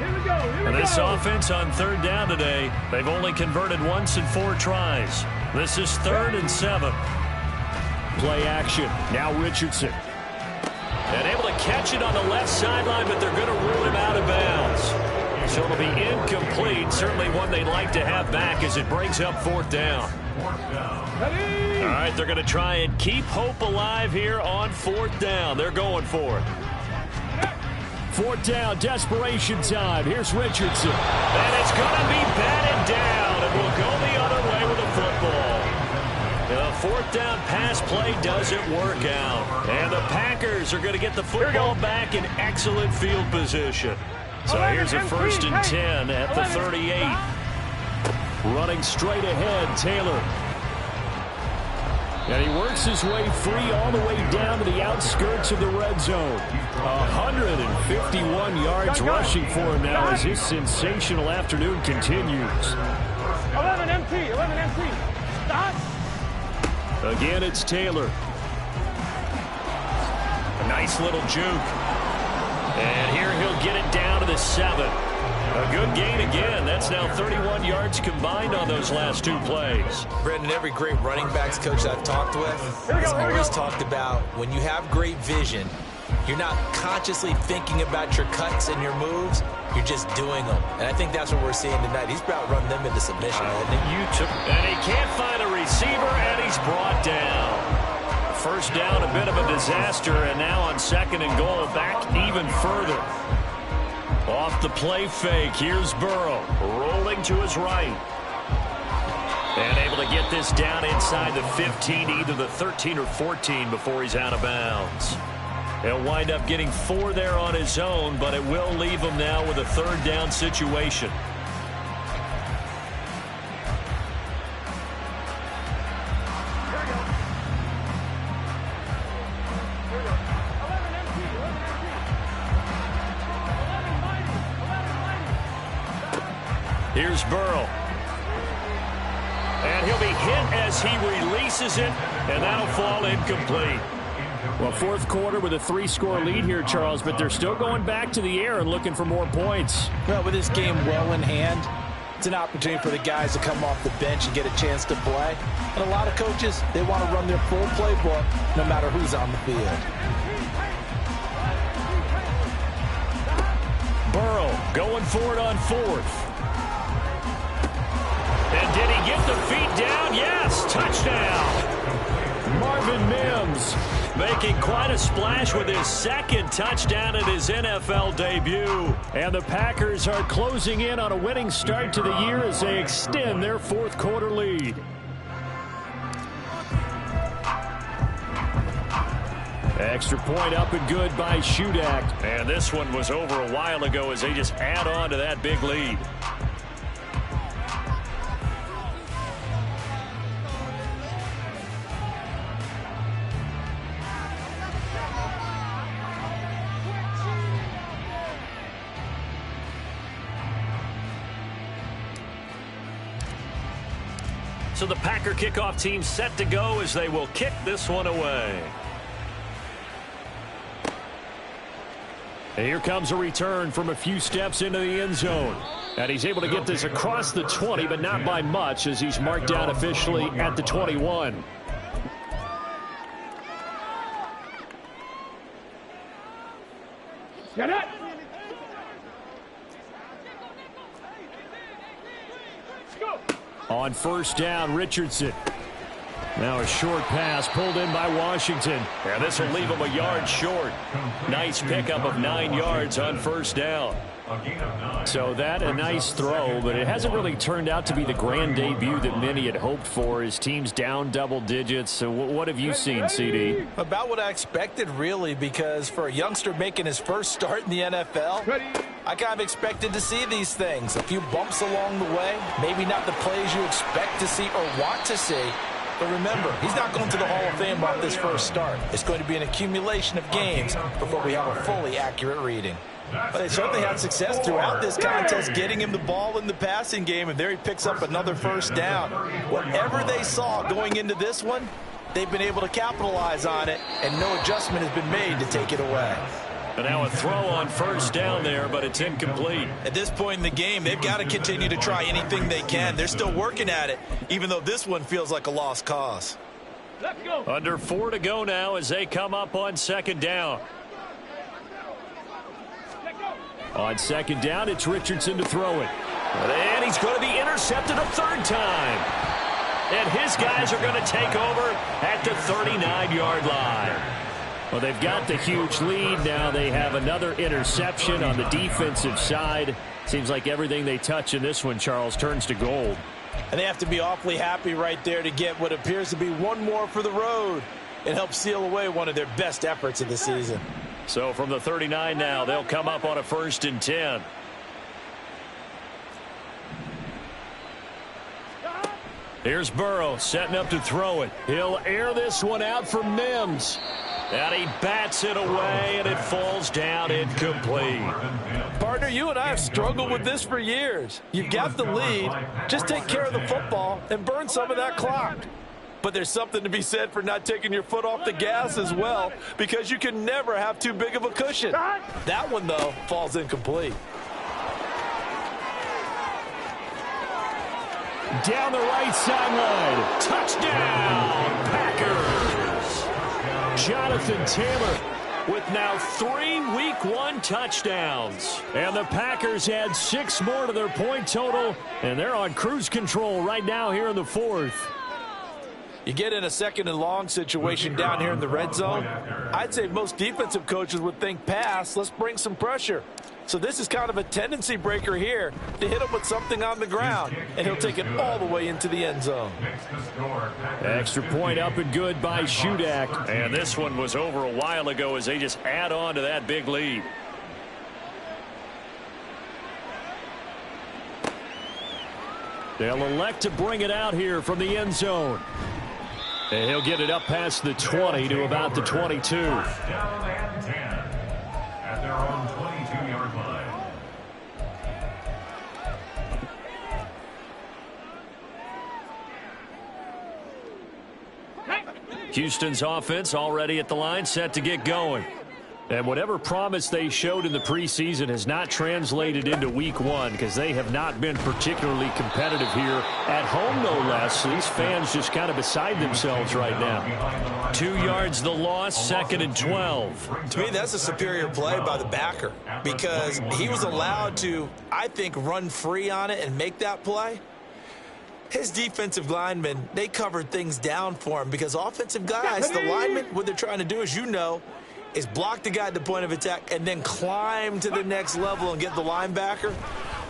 And this offense on third down today, they've only converted once in 4 tries. This is 3rd and 7. Play action. Now Richardson. And able to catch it on the left sideline, but they're going to rule him out of bounds. So it'll be incomplete. Certainly one they'd like to have back as it brings up 4th down. All right, they're going to try and keep hope alive here on 4th down. They're going for it. 4th down, desperation time. Here's Richardson. And it's going to be batted down, and we'll go the other way with the football. The 4th down pass play doesn't work out. And the Packers are going to get the football back in excellent field position. So here's a 1st and 10 at the 38. Running straight ahead, Taylor. And he works his way free all the way down to the outskirts of the red zone. 151 yards rushing for him now as his sensational afternoon continues. 11 MT, 11 MT. Stop. Again, it's Taylor. A nice little juke. And here he'll get it down to the 7. A good gain again. That's now 31 yards combined on those last 2 plays. Brendan, every great running backs coach I've talked with has always talked about when you have great vision, you're not consciously thinking about your cuts and your moves. You're just doing them. And I think that's what we're seeing tonight. He's about to run them into submission. And he can't find a receiver, and he's brought down. 1st down, a bit of a disaster, and now on 2nd and goal, back even further. Off the play fake, here's Burrow, rolling to his right. And able to get this down inside the 15, either the 13 or 14 before he's out of bounds. He'll wind up getting 4 there on his own, but it will leave him now with a 3rd down situation. Here's Burrow. And he'll be hit as he releases it, and that'll fall incomplete. Well, 4th quarter with a 3-score lead here, Charles, but they're still going back to the air and looking for more points. Well, with this game well in hand, it's an opportunity for the guys to come off the bench and get a chance to play. And a lot of coaches, they want to run their full playbook no matter who's on the field. Burrow going for it on 4th. And did he get the feet down? Yes, touchdown. Marvin Mims making quite a splash with his 2nd touchdown at his NFL debut. And the Packers are closing in on a winning start to the year as they extend their 4th quarter lead. Extra point up and good by Shudak. And this one was over a while ago as they just add on to that big lead. So the Packer kickoff team set to go as they will kick this one away. And here comes a return from a few steps into the end zone. And he's able to get this across the 20, but not by much as he's marked down officially at the 21. Get it! On 1st down, Richardson. Now a short pass pulled in by Washington. And this will leave him a yard short. Nice pickup of 9 yards on 1st down. So that a nice throw, but it hasn't really turned out to be the grand debut that many had hoped for. His team's down double digits. So what have you seen, CD? About what I expected, really, because for a youngster making his first start in the NFL, I kind of expected to see these things. A few bumps along the way, maybe not the plays you expect to see or want to see. But remember, he's not going to the Hall of Fame off this first start. It's going to be an accumulation of games before we have a fully accurate reading. But they certainly had success throughout this contest, getting him the ball in the passing game, and there he picks up another 1st down. Whatever they saw going into this one, they've been able to capitalize on it, and no adjustment has been made to take it away. And now a throw on first down there, but it's incomplete. At this point in the game, they've got to continue to try anything they can. They're still working at it, even though this one feels like a lost cause. Let's go. Under 4 to go now as they come up on second down. On second down, it's Richardson to throw it. And he's going to be intercepted a third time. And his guys are going to take over at the 39-yard line. Well, they've got the huge lead. Now they have another interception on the defensive side. Seems like everything they touch in this one, Charles, turns to gold. And they have to be awfully happy right there to get what appears to be one more for the road. It helps seal away one of their best efforts of the season. So from the 39 now, they'll come up on a 1st and 10. Here's Burrow setting up to throw it. He'll air this one out for Mims. And he bats it away, and it falls down incomplete. Partner, you and I have struggled with this for years. You've got the lead. Just take care of the football and burn some of that clock. But there's something to be said for not taking your foot off the gas as well, because you can never have too big of a cushion. That one, though, falls incomplete. Down the right sideline. Touchdown, Packers. Jonathan Taylor with now 3 Week 1 touchdowns. And the Packers add 6 more to their point total, and they're on cruise control right now here in the 4th. You get in a 2nd and long situation down here in the red zone. I'd say most defensive coaches would think pass. Let's bring some pressure. So this is kind of a tendency breaker here to hit him with something on the ground, and he'll take it all the way into the end zone. Extra point up and good by Shudak. And this one was over a while ago as they just add on to that big lead. They'll elect to bring it out here from the end zone. And he'll get it up past the 20 to about the 22. First down and 10 at their own 22-yard line. Houston's offense already at the line, set to get going. And whatever promise they showed in the preseason has not translated into Week 1 because they have not been particularly competitive here at home, no less. These fans just kind of beside themselves right now. 2 yards the loss, 2nd and 12. To me, that's a superior play by the backer because he was allowed to, I think, run free on it and make that play. His defensive linemen, they covered things down for him because offensive guys, the linemen, what they're trying to do, as you know, is block the guy at the point of attack and then climb to the next level and get the linebacker.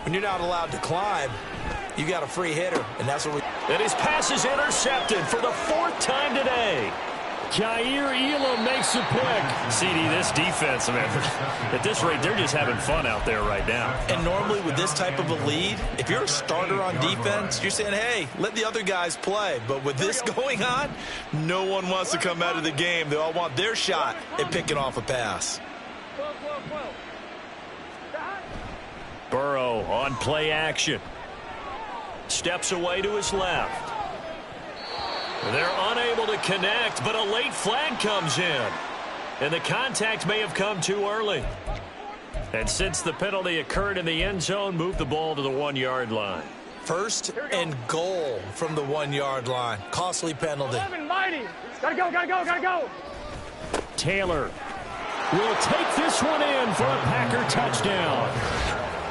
When you're not allowed to climb, you got a free hitter, and that's what we... And his pass is intercepted for the 4th time today. Jair Elam makes a pick. CD, this defense, man, at this rate, they're just having fun out there right now. And normally with this type of a lead, if you're a starter on defense, you're saying, hey, let the other guys play. But with this going on, no one wants to come out of the game. They all want their shot at picking off a pass. Burrow on play action. Steps away to his left. They're unable to connect, but a late flag comes in. And the contact may have come too early. And since the penalty occurred in the end zone, move the ball to the 1-yard line. 1st and goal from the 1-yard line. Costly penalty. Mighty. Gotta go, gotta go, gotta go. Taylor will take this one in for a Packer touchdown.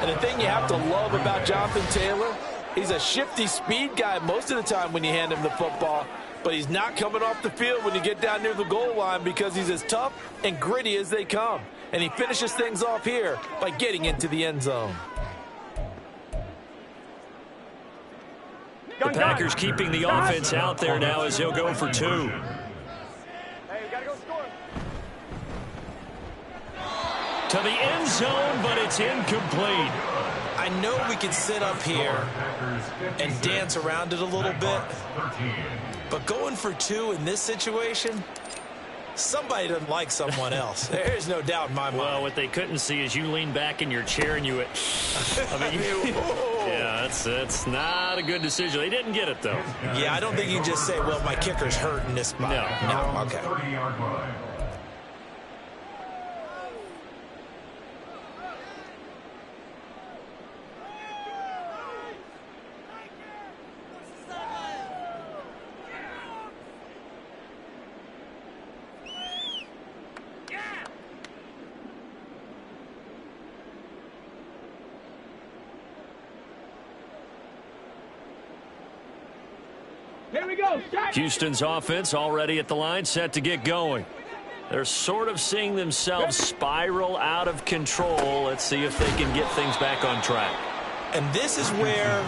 And the thing you have to love about Jonathan Taylor, he's a shifty speed guy most of the time when you hand him the football. But he's not coming off the field when you get down near the goal line because he's as tough and gritty as they come. And he finishes things off here by getting into the end zone. The Packers keeping the offense out there now as he'll go for 2. Hey, gotta go score. To the end zone, but it's incomplete. I know we can sit up here and dance around it a little bit, but going for 2 in this situation, somebody doesn't like someone else. There's no doubt in my mind. Well, what they couldn't see is you lean back in your chair and you yeah, that's not a good decision. They didn't get it, though. Yeah, I don't think you just say, well, my kicker's hurt in this spot. No, okay. Here we go. Houston's offense already at the line, set to get going. They're sort of seeing themselves spiral out of control. Let's see if they can get things back on track. And this is where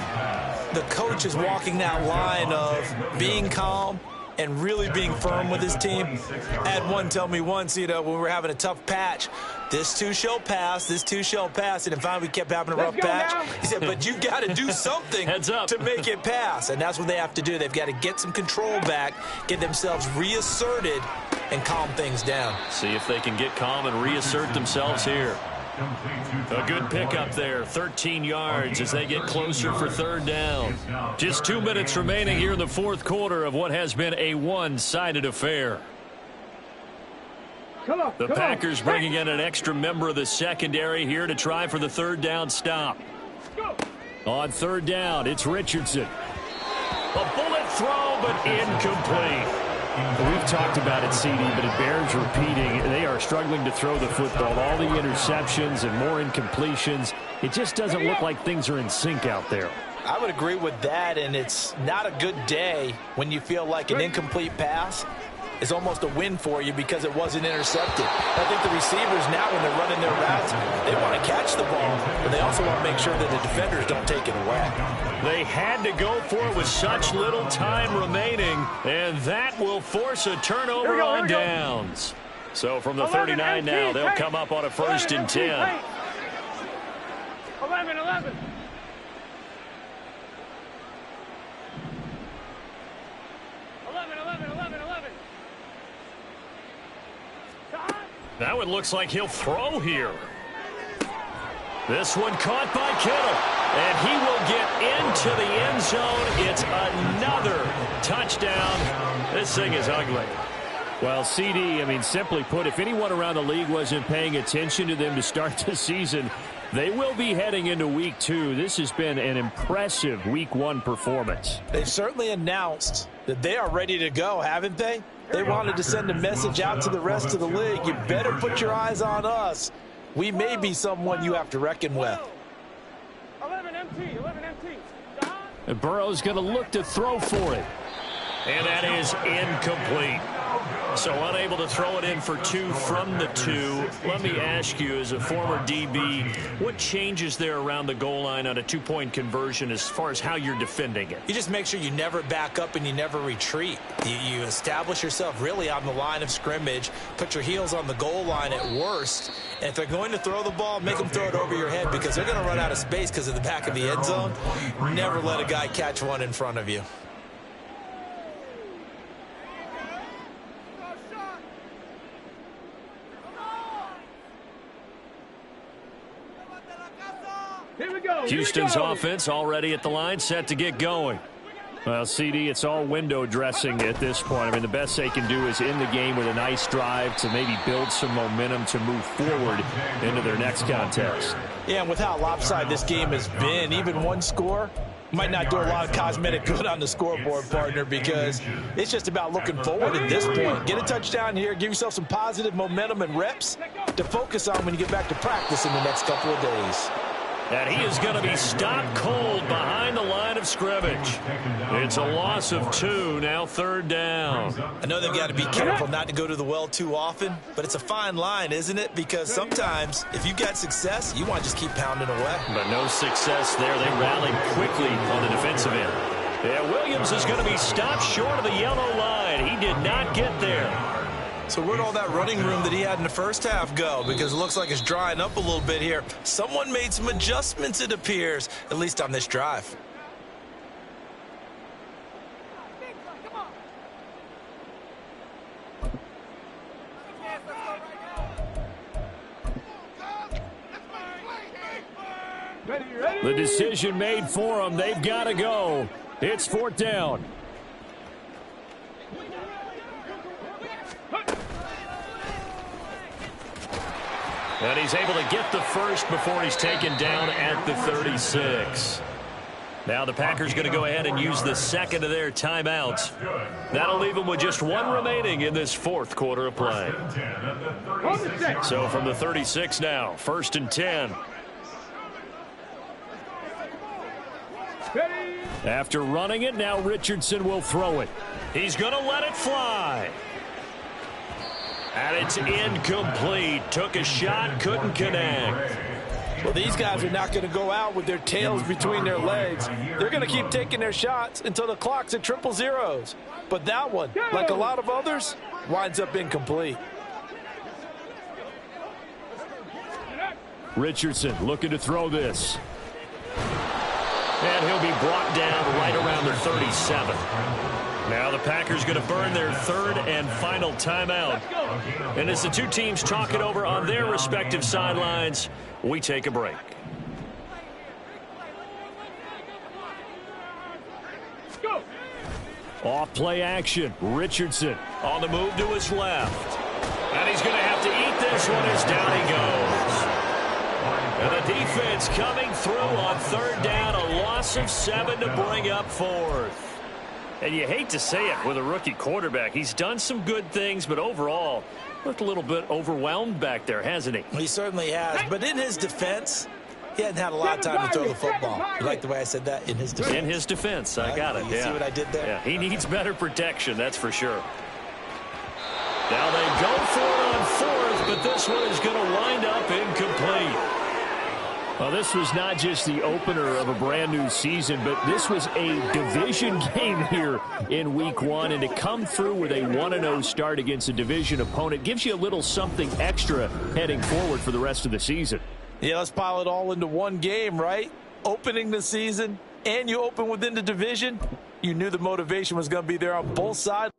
the coach is walking that line of being calm and really being firm with his team. I had one tell me once, when we were having a tough patch, this too shall pass, this too shall pass. And finally we kept having a rough patch. He said, but you've got to do something to make it pass. And that's what they have to do. They've got to get some control back, get themselves reasserted, and calm things down. See if they can get calm and reassert themselves here. A good pickup there, 13 yards as they get closer for third down. Just 2 minutes remaining here in the fourth quarter of what has been a one-sided affair. The Packers bringing in an extra member of the secondary here to try for the third down stop. On third down, it's Richardson. A bullet throw, but incomplete. We've talked about it, CD, but it bears repeating. They are struggling to throw the football. All the interceptions and more incompletions. It just doesn't look like things are in sync out there. I would agree with that, and it's not a good day when you feel like an incomplete pass is almost a win for you because it wasn't intercepted. I think the receivers now, when they're running their routes, they want to catch the ball, but they also want to make sure that the defenders don't take it away. They had to go for it with such little time remaining, and that will force a turnover on downs. So from the 39 now, they'll come up on a 1st and 10. 11. Now it looks like he'll throw here. This one caught by Kittle. And he will get into the end zone. It's another touchdown. This thing is ugly. Well, CD, simply put, if anyone around the league wasn't paying attention to them to start the season, they will be heading into week 2. This has been an impressive week 1 performance. They've certainly announced that they are ready to go, haven't they? They wanted to send a message out to the rest of the league. You better put your eyes on us. We may be someone you have to reckon with. 11 MT. And Burrow's going to look to throw for it. And that is incomplete. So unable to throw it in for 2 from the 2. Let me ask you, as a former DB, what changes there around the goal line on a 2-point conversion as far as how you're defending it? You just make sure you never back up and you never retreat. You establish yourself really on the line of scrimmage, put your heels on the goal line at worst, and if they're going to throw the ball, make them throw it over your head because they're going to run out of space because of the back of the end zone. Never let a guy catch one in front of you. Houston's offense already at the line, set to get going. Well, CD, it's all window dressing at this point. The best they can do is end the game with a nice drive to maybe build some momentum to move forward into their next contest. Yeah, and with how lopsided this game has been, even one score might not do a lot of cosmetic good on the scoreboard, partner, because it's just about looking forward at this point. Get a touchdown here, give yourself some positive momentum and reps to focus on when you get back to practice in the next couple of days. And he is going to be stopped cold behind the line of scrimmage. It's a loss of 2, now third down. I know they've got to be careful not to go to the well too often, but it's a fine line, isn't it? Because sometimes, if you've got success, you want to just keep pounding away. But no success there. They rallied quickly on the defensive end. Yeah, Williams is going to be stopped short of the yellow line. He did not get there. So where'd all that running room that he had in the first half go? Because it looks like it's drying up a little bit here. Someone made some adjustments, it appears, at least on this drive. The decision made for them. They've got to go. It's 4th down. And he's able to get the first before he's taken down at the 36. Now the Packers going to go ahead and use the second of their timeouts. That'll leave them with just 1 remaining in this 4th quarter of play. So from the 36 now, 1st and 10. After running it, now Richardson will throw it. He's going to let it fly. And it's incomplete. Took a shot, couldn't connect. Well, these guys are not going to go out with their tails between their legs. They're going to keep taking their shots until the clock's at 0-0. But that one, like a lot of others, winds up incomplete. Richardson looking to throw this. And he'll be brought down right around the 37. Now the Packers going to burn their third and final timeout. And as the two teams talk it over on their respective sidelines, we take a break. Off play action. Richardson on the move to his left. And he's going to have to eat this one as down he goes. And the defense coming through on third down. A loss of 7 to bring up fourth. And you hate to say it with a rookie quarterback. He's done some good things, but overall, looked a little bit overwhelmed back there, hasn't he? He certainly has. But in his defense, he hadn't had a lot of time to throw the football. You like the way I said that? In his defense. In his defense. I got it. You see what I did there? Yeah, he needs better protection, that's for sure. Now they go for it on fourth, but this one is going to wind up incomplete. Well, this was not just the opener of a brand new season, but this was a division game here in week 1. And to come through with a 1-0 start against a division opponent gives you a little something extra heading forward for the rest of the season. Yeah, let's pile it all into one game, right? Opening the season, and you open within the division. You knew the motivation was going to be there on both sides.